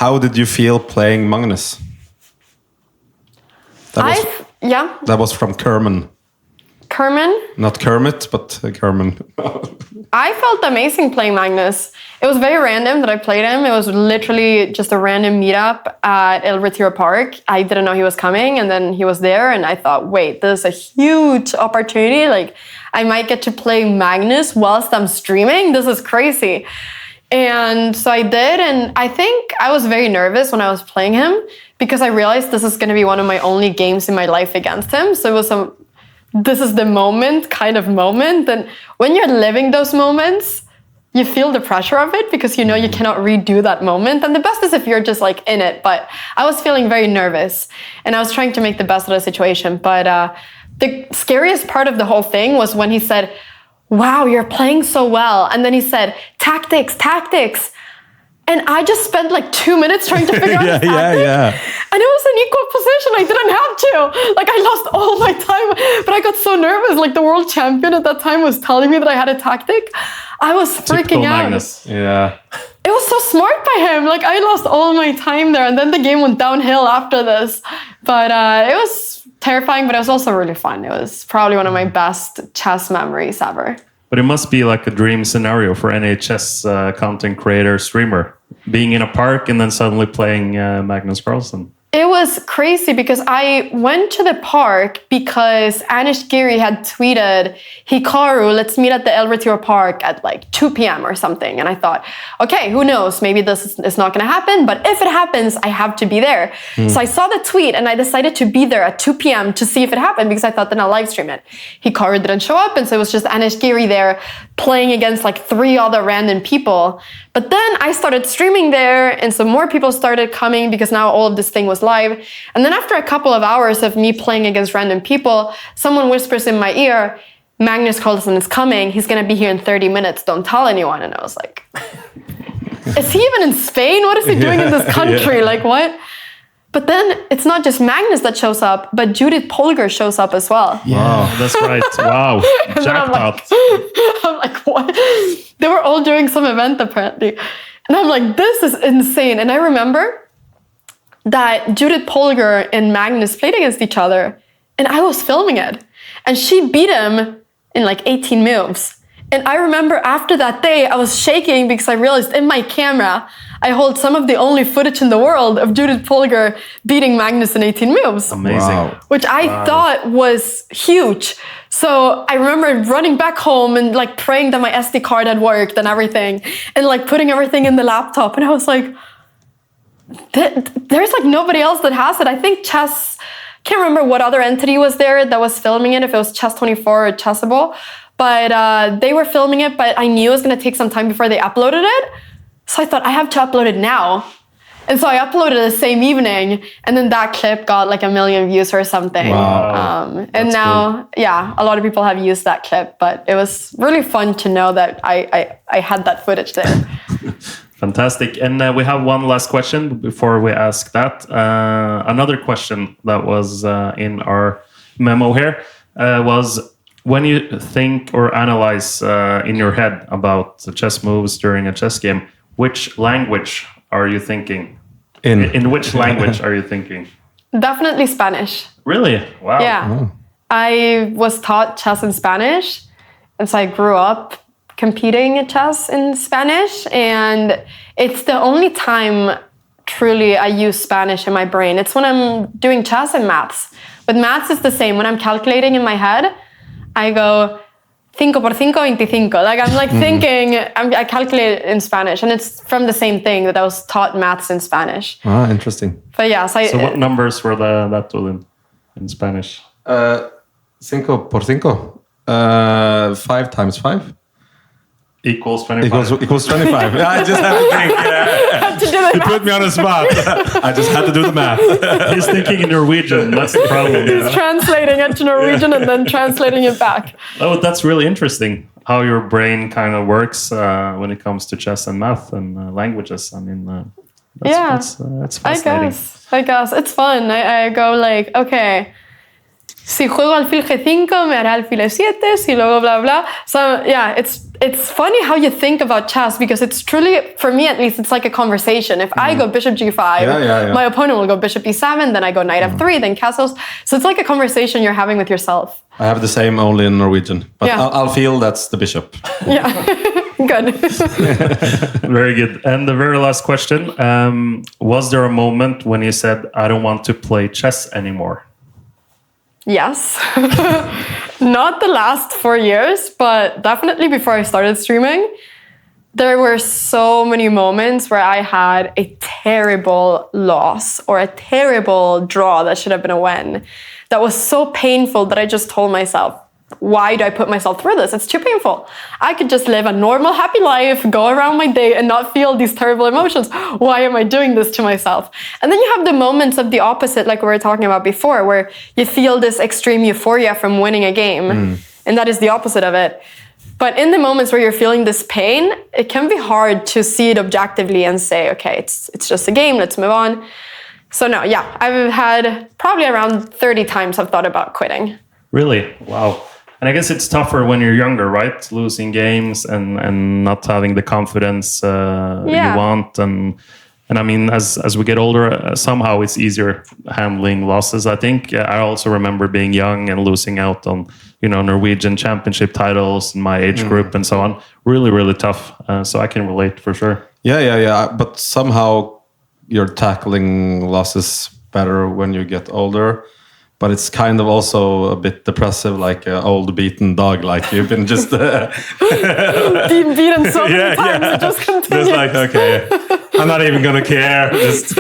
How did you feel playing Magnus? That was from Kerman. Kerman? Not Kermit, but Kerman. I felt amazing playing Magnus. It was very random that I played him. It was literally just a random meetup at El Retiro Park. I didn't know he was coming, and then he was there, and I thought, wait, this is a huge opportunity. Like, I might get to play Magnus whilst I'm streaming. This is crazy. And so I did, and I think I was very nervous when I was playing him because I realized this is going to be one of my only games in my life against him. So it was this is the moment, kind of moment. And when you're living those moments, you feel the pressure of it because you know you cannot redo that moment. And the best is if you're just like in it. But I was feeling very nervous and I was trying to make the best of the situation. But the scariest part of the whole thing was when he said, wow, you're playing so well. And then he said, tactics. And I just spent like 2 minutes trying to figure out his tactic. And it was an equal position. I didn't have to. Like, I lost all my time. But I got so nervous. Like, the world champion at that time was telling me that I had a tactic. I was freaking out. Magnus. Yeah. It was so smart by him. Like, I lost all my time there. And then the game went downhill after this. But it was terrifying, but it was also really fun. It was probably one of my best chess memories ever. But it must be like a dream scenario for any chess content creator, streamer, being in a park and then suddenly playing Magnus Carlsen. It was crazy because I went to the park because Anish Giri had tweeted, Hikaru, let's meet at the El Retiro Park at like 2 p.m. or something. And I thought, okay, who knows? Maybe this is not going to happen. But if it happens, I have to be there. So I saw the tweet and I decided to be there at 2 p.m. to see if it happened because I thought then I'll live stream it. Hikaru didn't show up. And so it was just Anish Giri there playing against like 3 other random people. But then I started streaming there and some more people started coming because now all of this thing was live. And then after a couple of hours of me playing against random people, someone whispers in my ear, Magnus Carlsen is coming. He's going to be here in 30 minutes. Don't tell anyone. And I was like, is he even in Spain? What is he doing in this country? Like, what? But then it's not just Magnus that shows up, but Judith Polgar shows up as well. Wow, that's right. Wow. Jackpot. I'm like, what? They were all doing some event apparently. And I'm like, this is insane. And I remember that Judith Polgar and Magnus played against each other and I was filming it. And she beat him in like 18 moves. And I remember after that day, I was shaking because I realized in my camera, I hold some of the only footage in the world of Judith Polgar beating Magnus in 18 moves. Amazing. Wow. Which I thought was huge. So I remember running back home and like praying that my SD card had worked and everything. And like putting everything in the laptop. And I was like, there's like nobody else that has it. I think Chess, can't remember what other entity was there that was filming it, if it was Chess24 or Chessable. But they were filming it, but I knew it was going to take some time before they uploaded it. So I thought I have to upload it now. And so I uploaded it the same evening, and then that clip got like 1 million views or something. Wow. And now, yeah, a lot of people have used that clip, but it was really fun to know that I had that footage there. Fantastic. And we have one last question before we ask that. Another question that was in our memo here was, when you think or analyze in your head about the chess moves during a chess game, which language are you thinking? In which language are you thinking? Definitely Spanish. Really? Wow. Yeah. Oh. I was taught chess in Spanish, and so I grew up competing at chess in Spanish, and it's the only time truly I use Spanish in my brain. It's when I'm doing chess and maths. But maths is the same. When I'm calculating in my head, I go 5 por 5, 25. Like I'm like thinking, I calculate it in Spanish, and it's from the same thing that I was taught maths in Spanish. Ah, interesting. But yeah, So what numbers were that in Spanish? 5 por 5. 5 times 5. Equals 25. Equals 25. I just had to think. had to do the You math. put me on the spot. I just had to do the math. He's thinking in Norwegian. That's the problem. He's translating it to Norwegian and then translating it back. Oh, that's really interesting. How your brain kind of works when it comes to chess and math and languages. I mean, that's fascinating. I guess. It's fun. I go like, okay, si juego alfil G5, me hará alfil E7, si luego blah, blah. So yeah, it's it's funny how you think about chess because it's truly, for me at least, it's like a conversation. If I go bishop g5, my opponent will go bishop e7, then I go knight f3, then castles. So it's like a conversation you're having with yourself. I have the same only in Norwegian, but I'll feel that's the bishop. Yeah, good. Very good. And the very last question, was there a moment when you said, I don't want to play chess anymore? Yes. Not the last 4 years, but definitely before I started streaming. There were so many moments where I had a terrible loss or a terrible draw that should have been a win. That was so painful that I just told myself, why do I put myself through this? It's too painful. I could just live a normal, happy life, go around my day and not feel these terrible emotions. Why am I doing this to myself? And then you have the moments of the opposite, like we were talking about before, where you feel this extreme euphoria from winning a game. And that is the opposite of it. But in the moments where you're feeling this pain, it can be hard to see it objectively and say, okay, it's just a game, let's move on. So no, yeah, I've had probably around 30 times I've thought about quitting. Really? Wow. And I guess it's tougher when you're younger, right? Losing games and not having the confidence you want. And I mean, as we get older, somehow it's easier handling losses, I think. I also remember being young and losing out on, Norwegian championship titles in my age group and so on. Really, really tough. So I can relate for sure. Yeah. But somehow you're tackling losses better when you get older. But it's kind of also a bit depressive, like an old beaten dog. Like you've been just beaten so many times, it just continues. Just like, okay, I'm not even gonna care. Just this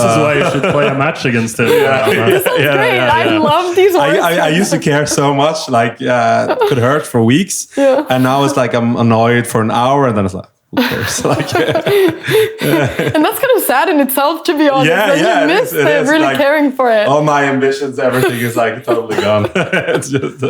is why you should play a match against him. This is great. I love these words. I used to care so much, like it could hurt for weeks, and now it's like I'm annoyed for an hour, and then it's like, who cares? Like, and that's kind of sad in itself, to be honest. You miss really like, caring for it. All my ambitions, everything is like totally gone. It's just.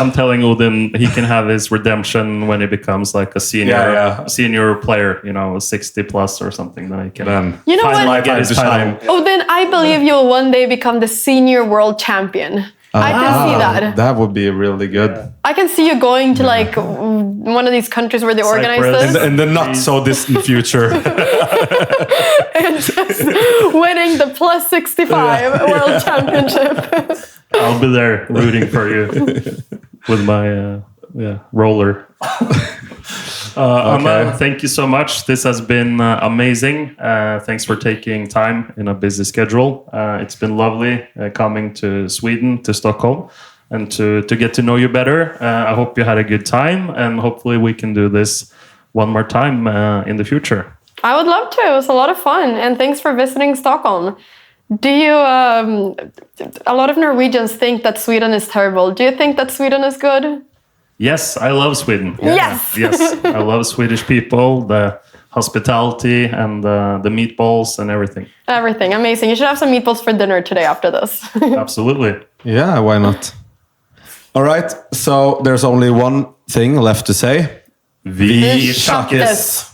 I'm telling Odin he can have his redemption when he becomes like a senior player, 60 plus or something. Then he can. You know what? Get his time. Odin, I believe you'll one day become the senior world champion. I can see that. That would be really good. I can see you going to like one of these countries where they organize this. In the not so distant future. And just winning the plus 65 world championship. I'll be there rooting for you with my roller. Anna, thank you so much. This has been amazing. Thanks for taking time in a busy schedule. It's been lovely coming to Sweden, to Stockholm, and to get to know you better. I hope you had a good time, and hopefully we can do this one more time in the future. I would love to. It was a lot of fun, and thanks for visiting Stockholm. Do you, a lot of Norwegians think that Sweden is terrible. Do you think that Sweden is good? Yes, I love Sweden. Yes. Yes, I love Swedish people, the hospitality and the meatballs and everything. Everything, amazing. You should have some meatballs for dinner today after this. Absolutely. Yeah, why not? All right, so there's only one thing left to say. Vi sjakkes!